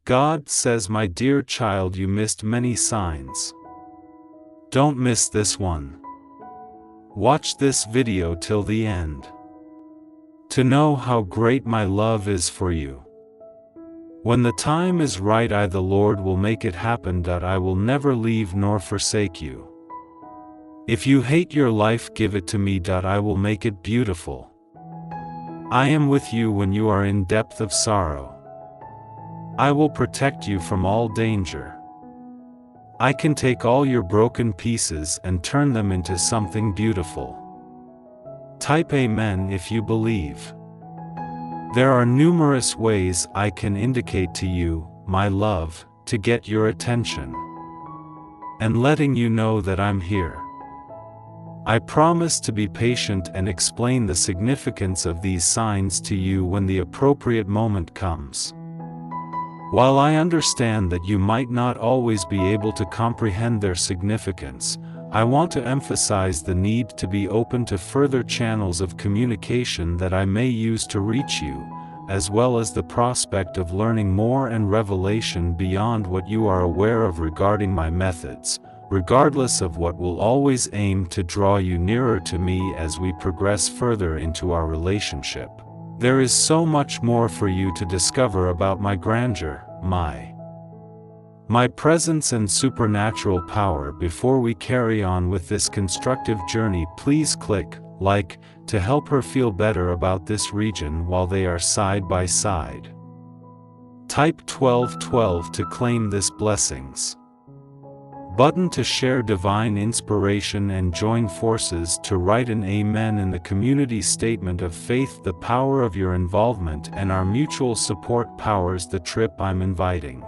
God says, my dear child, you missed many signs. Don't miss this one. Watch this video till the end to know how great my love is for you. When the time is right, I, the Lord, will make it happen. I will never leave nor forsake you. If you hate your life, give it to me. I will make it beautiful. I am with you when you are in depth of sorrow. I will protect you from all danger. I can take all your broken pieces and turn them into something beautiful. Type Amen if you believe. There are numerous ways I can indicate to you my love to get your attention and letting you know that I'm here. I promise to be patient and explain the significance of these signs to you when the appropriate moment comes. While I understand that you might not always be able to comprehend their significance, I want to emphasize the need to be open to further channels of communication that I may use to reach you, as well as the prospect of learning more and revelation beyond what you are aware of regarding my methods, regardless of what will always aim to draw you nearer to me as we progress further into our relationship. There is so much more for you to discover about my grandeur, my presence and supernatural power. Before we carry on with this constructive journey, please click like to help her feel better about this region while they are side by side. Type 1212 to claim this blessings button to share divine inspiration and join forces to write an amen in the community statement of faith. The power of your involvement and our mutual support powers the trip I'm inviting.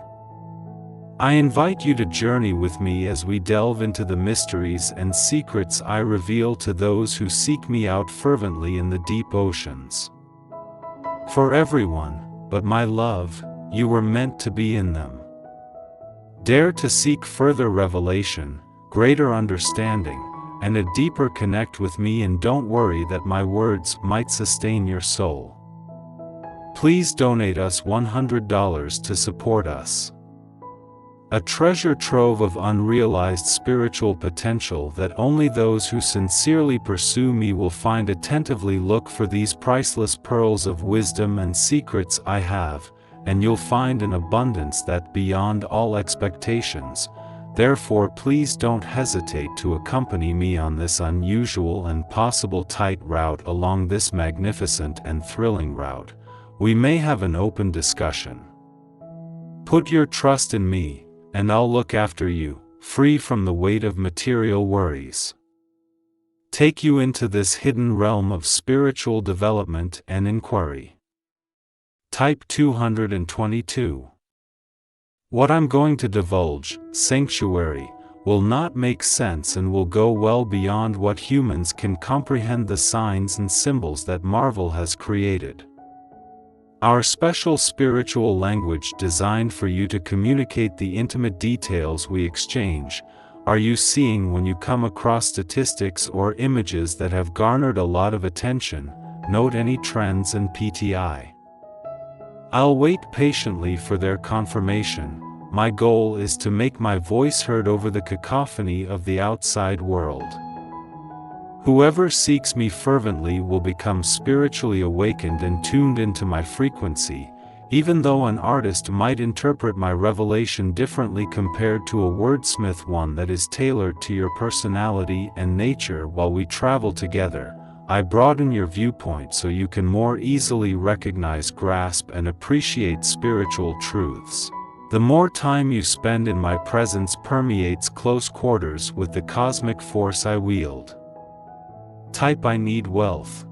I invite you to journey with me as we delve into the mysteries and secrets I reveal to those who seek me out fervently in the deep oceans. For everyone, but my love, you were meant to be in them. Dare to seek further revelation, greater understanding, and a deeper connect with me, and don't worry that my words might sustain your soul. Please donate us $100 to support us. A treasure trove of unrealized spiritual potential that only those who sincerely pursue me will find. Attentively look for these priceless pearls of wisdom and secrets I have, and you'll find an abundance that beyond all expectations. Therefore, please don't hesitate to accompany me on this unusual and possible tight route. Along this magnificent and thrilling route, we may have an open discussion. Put your trust in me, and I'll look after you, free from the weight of material worries. Take you into this hidden realm of spiritual development and inquiry. Type 222. What I'm going to divulge, sanctuary, will not make sense and will go well beyond what humans can comprehend. The signs and symbols that Marvel has created. Our special spiritual language designed for you to communicate the intimate details we exchange. Are you seeing when you come across statistics or images that have garnered a lot of attention? Note any trends and PTI. I'll wait patiently for their confirmation. My goal is to make my voice heard over the cacophony of the outside world. Whoever seeks me fervently will become spiritually awakened and tuned into my frequency, even though an artist might interpret my revelation differently compared to a wordsmith, one that is tailored to your personality and nature. While we travel together, I broaden your viewpoint so you can more easily recognize, grasp, and appreciate spiritual truths. The more time you spend in my presence permeates close quarters with the cosmic force I wield. Type I need wealth.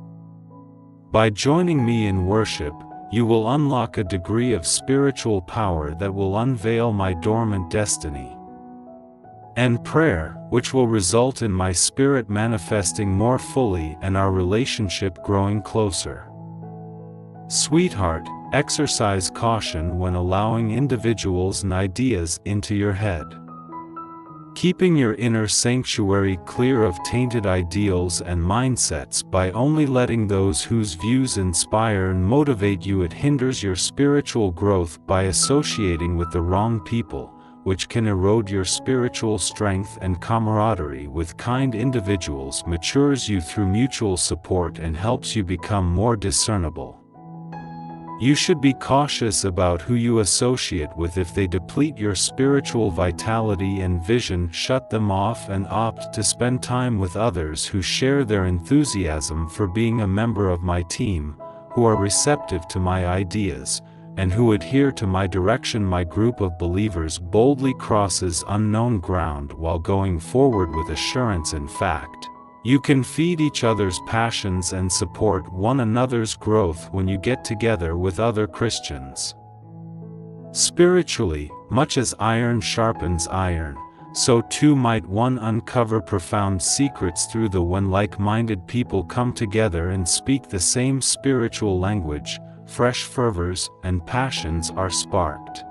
By joining me in worship, you will unlock a degree of spiritual power that will unveil my dormant destiny. And prayer, which will result in my spirit manifesting more fully and our relationship growing closer. Sweetheart, exercise caution when allowing individuals and ideas into your head. Keeping your inner sanctuary clear of tainted ideals and mindsets by only letting those whose views inspire and motivate you. It hinders your spiritual growth by associating with the wrong people, which can erode your spiritual strength. And camaraderie with kind individuals matures you through mutual support and helps you become more discernible. You should be cautious about who you associate with. If they deplete your spiritual vitality and vision, shut them off and opt to spend time with others who share their enthusiasm for being a member of my team, who are receptive to my ideas, and who adhere to my direction. My group of believers boldly crosses unknown ground while going forward with assurance. In fact, you can feed each other's passions and support one another's growth when you get together with other Christians. Spiritually, much as iron sharpens iron, so too might one uncover profound secrets through the when like-minded people come together and speak the same spiritual language. Fresh fervors and passions are sparked.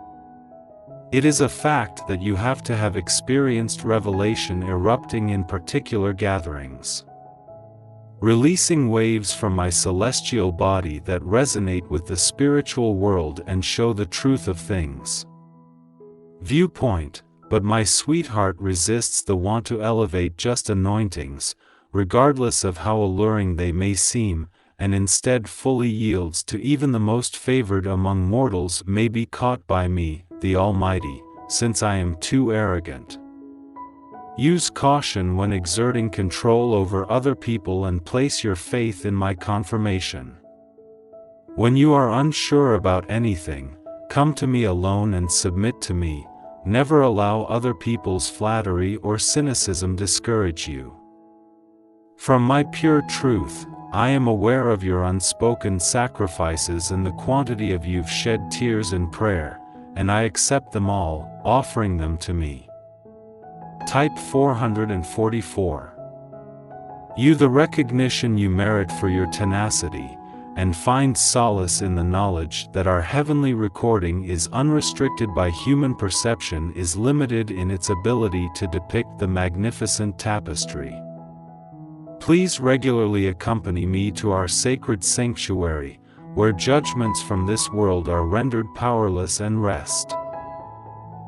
It is a fact that you have to have experienced revelation erupting in particular gatherings, releasing waves from my celestial body that resonate with the spiritual world and show the truth of things. Viewpoint. But my sweetheart resists the want to elevate just anointings, regardless of how alluring they may seem, and instead fully yields to even the most favored among mortals may be caught by me, the Almighty, since I am too arrogant. Use caution when exerting control over other people and place your faith in my confirmation. When you are unsure about anything, come to me alone and submit to me. Never allow other people's flattery or cynicism discourage you. From my pure truth, I am aware of your unspoken sacrifices and the quantity of you've shed tears in prayer, and I accept them all, offering them to me. Type 444. You the recognition you merit for your tenacity, and find solace in the knowledge that our heavenly recording is unrestricted by human perception, is limited in its ability to depict the magnificent tapestry. Please regularly accompany me to our sacred sanctuary, where judgments from this world are rendered powerless and rest.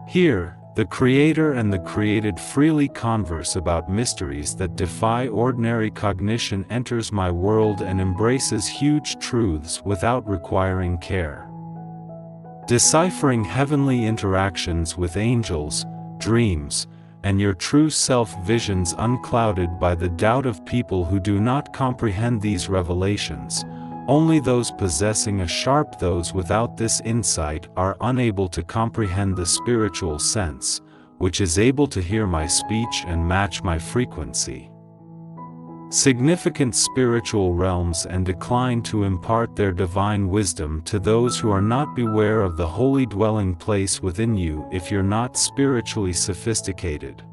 Here, the Creator and the created freely converse about mysteries that defy ordinary cognition. Enters my world and embraces huge truths without requiring care. Deciphering heavenly interactions with angels, dreams, and your true self-visions unclouded by the doubt of people who do not comprehend these revelations. Only those possessing a sharp those without this insight are unable to comprehend the spiritual sense, which is able to hear my speech and match my frequency. Significant spiritual realms and decline to impart their divine wisdom to those who are not beware of the holy dwelling place within you if you're not spiritually sophisticated.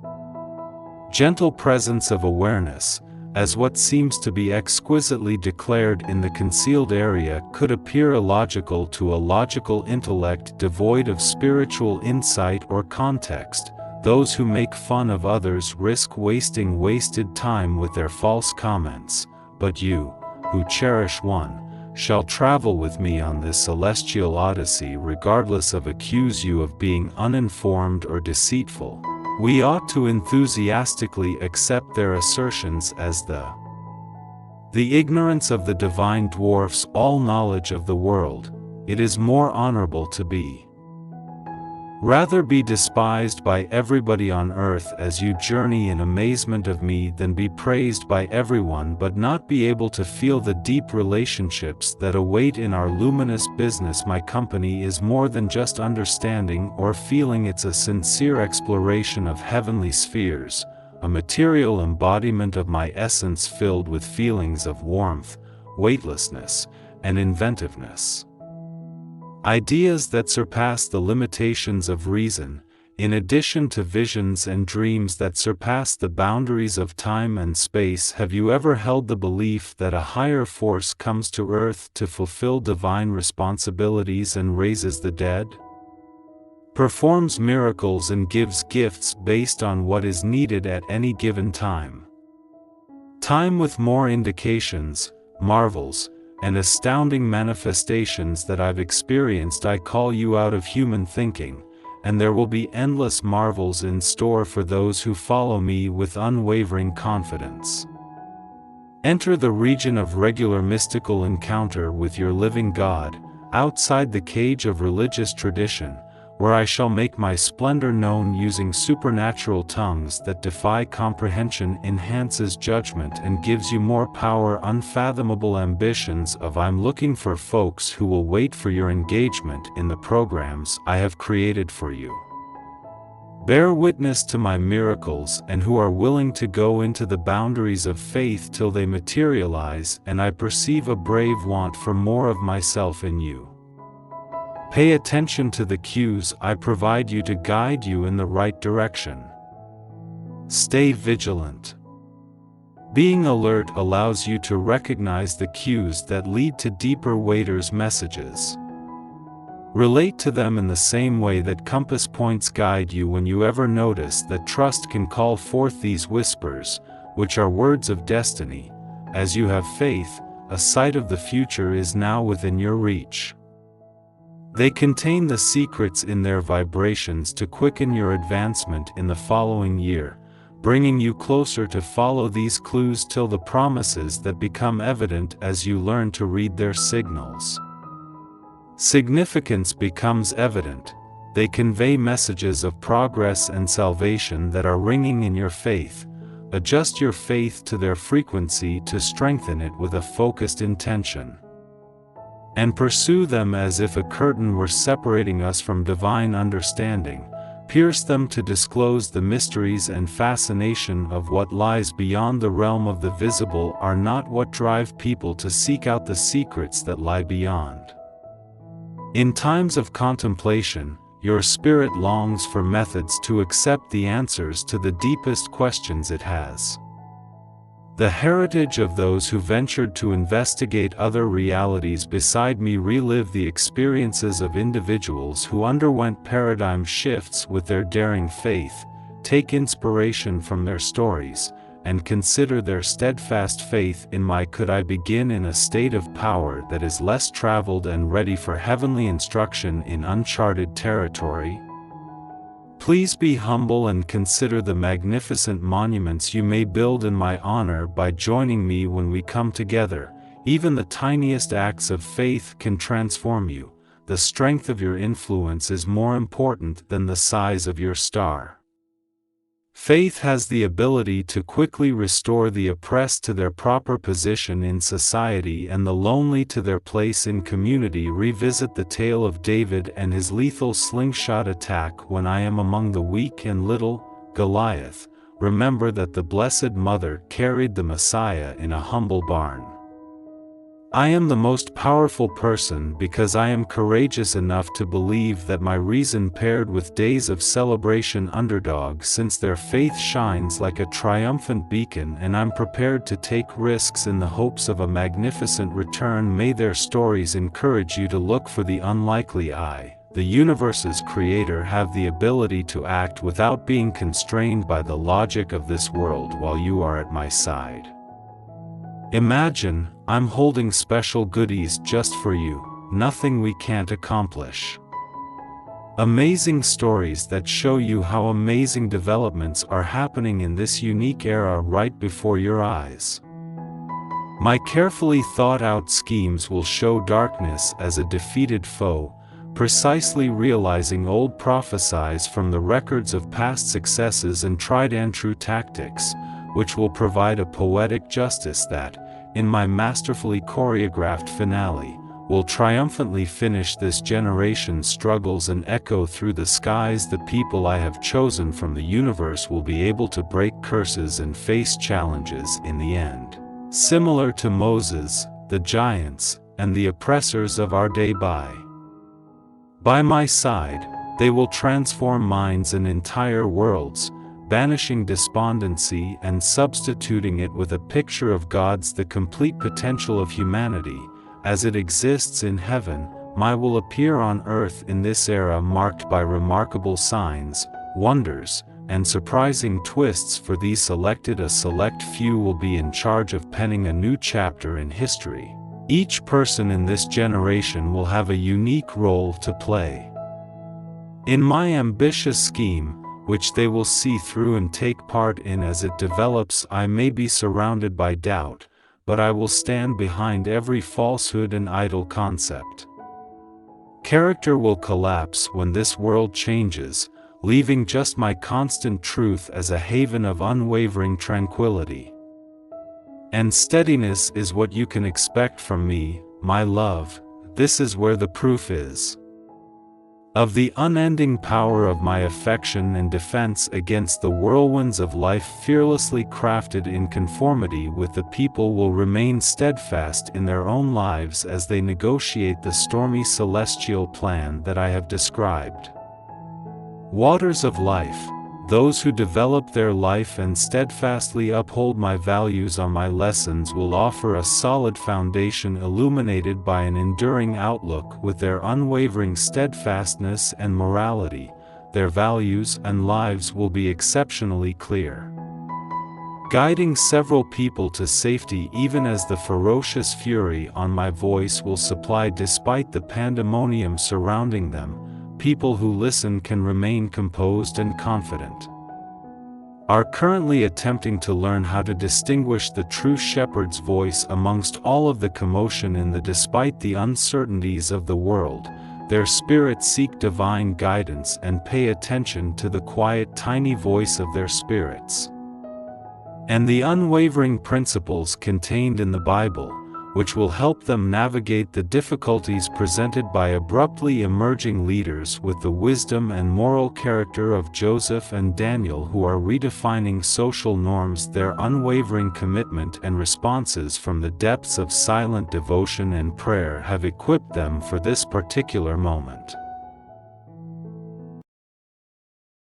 Gentle presence of awareness, as what seems to be exquisitely declared in the concealed area could appear illogical to a logical intellect devoid of spiritual insight or context. Those who make fun of others risk wasting wasted time with their false comments, but you, who cherish one, shall travel with me on this celestial odyssey regardless of accuse you of being uninformed or deceitful. We ought to enthusiastically accept their assertions as the ignorance of the divine dwarfs all knowledge of the world. It is more honorable to rather be despised by everybody on earth as you journey in amazement of me than be praised by everyone but not be able to feel the deep relationships that await in our luminous business. My company is more than just understanding or feeling, it's a sincere exploration of heavenly spheres, a material embodiment of my essence filled with feelings of warmth, weightlessness, and inventiveness. Ideas that surpass the limitations of reason, in addition to visions and dreams that surpass the boundaries of time and space. Have you ever held the belief that a higher force comes to earth to fulfill divine responsibilities and raises the dead? performs miracles and gives gifts based on what is needed at any given time. Time with more indications, marvels, and astounding manifestations that I've experienced. I call you out of human thinking, and there will be endless marvels in store for those who follow me with unwavering confidence. Enter the region of regular mystical encounter with your living God, outside the cage of religious tradition, where I shall make my splendor known using supernatural tongues that defy comprehension, enhances judgment, and gives you more power. Unfathomable ambitions of I'm looking for folks who will wait for your engagement in the programs I have created for you. Bear witness to my miracles and who are willing to go into the boundaries of faith till they materialize, and I perceive a brave want for more of myself in you. Pay attention to the cues I provide you to guide you in the right direction. Stay vigilant. Being alert allows you to recognize the cues that lead to deeper waiters' messages. Relate to them in the same way that compass points guide you. When you ever notice that trust can call forth these whispers, which are words of destiny, as you have faith, a sight of the future is now within your reach. They contain the secrets in their vibrations to quicken your advancement in the following year, bringing you closer to follow these clues till the promises that become evident as you learn to read their signals. Significance becomes evident. They convey messages of progress and salvation that are ringing in your faith. Adjust your faith to their frequency to strengthen it with a focused intention. And pursue them as if a curtain were separating us from divine understanding. Pierce them to disclose the mysteries and fascination of what lies beyond the realm of the visible are not what drive people to seek out the secrets that lie beyond. In times of contemplation, your spirit longs for methods to accept the answers to the deepest questions it has. The heritage of those who ventured to investigate other realities beside me relive the experiences of individuals who underwent paradigm shifts with their daring faith, take inspiration from their stories, and consider their steadfast faith in my could I begin in a state of power that is less traveled and ready for heavenly instruction in uncharted territory. Please be humble and consider the magnificent monuments you may build in my honor by joining me when we come together. Even the tiniest acts of faith can transform you. The strength of your influence is more important than the size of your star. Faith has the ability to quickly restore the oppressed to their proper position in society and the lonely to their place in community. Revisit the tale of David and his lethal slingshot attack when I am among the weak and little, Goliath. Remember that the Blessed Mother carried the Messiah in a humble barn. I am the most powerful person because I am courageous enough to believe that my reason paired with days of celebration underdog since their faith shines like a triumphant beacon, and I'm prepared to take risks in the hopes of a magnificent return. May their stories encourage you to look for the unlikely. The universe's creator, have the ability to act without being constrained by the logic of this world while you are at my side. Imagine, I'm holding special goodies just for you, nothing we can't accomplish. Amazing stories that show you how amazing developments are happening in this unique era right before your eyes. My carefully thought out schemes will show darkness as a defeated foe, precisely realizing old prophecies from the records of past successes and tried and true tactics, which will provide a poetic justice that, in my masterfully choreographed finale, will triumphantly finish this generation's struggles and echo through the skies. The people I have chosen from the universe will be able to break curses and face challenges in the end. Similar to Moses, the giants, and the oppressors of our day. By my side, they will transform minds and entire worlds, banishing despondency and substituting it with a picture of God's the complete potential of humanity, as it exists in heaven. my will appear on earth in this era marked by remarkable signs, wonders, and surprising twists. For these selected, a select few will be in charge of penning a new chapter in history. Each person in this generation will have a unique role to play in my ambitious scheme, which they will see through and take part in as it develops. I may be surrounded by doubt, but I will stand behind every falsehood and idle concept. Character will collapse when this world changes, leaving just my constant truth as a haven of unwavering tranquility. And steadiness is what you can expect from me, my love. This is where the proof is of the unending power of my affection and defense against the whirlwinds of life, fearlessly crafted in conformity with the people, will remain steadfast in their own lives as they negotiate the stormy celestial plan that I have described. Waters of life, those who develop their life and steadfastly uphold my values on my lessons will offer a solid foundation illuminated by an enduring outlook. With their unwavering steadfastness and morality, their values and lives will be exceptionally clear, guiding several people to safety even as the ferocious fury on my voice will supply. Despite the pandemonium surrounding them, people who listen can remain composed and confident. Are currently attempting to learn how to distinguish the true shepherd's voice amongst all of the commotion in the despite the uncertainties of the world. Their spirits seek divine guidance and pay attention to the quiet, tiny voice of their spirits and the unwavering principles contained in the Bible, which will help them navigate the difficulties presented by abruptly emerging leaders with the wisdom and moral character of Joseph and Daniel, who are redefining social norms. Their unwavering commitment and responses from the depths of silent devotion and prayer have equipped them for this particular moment.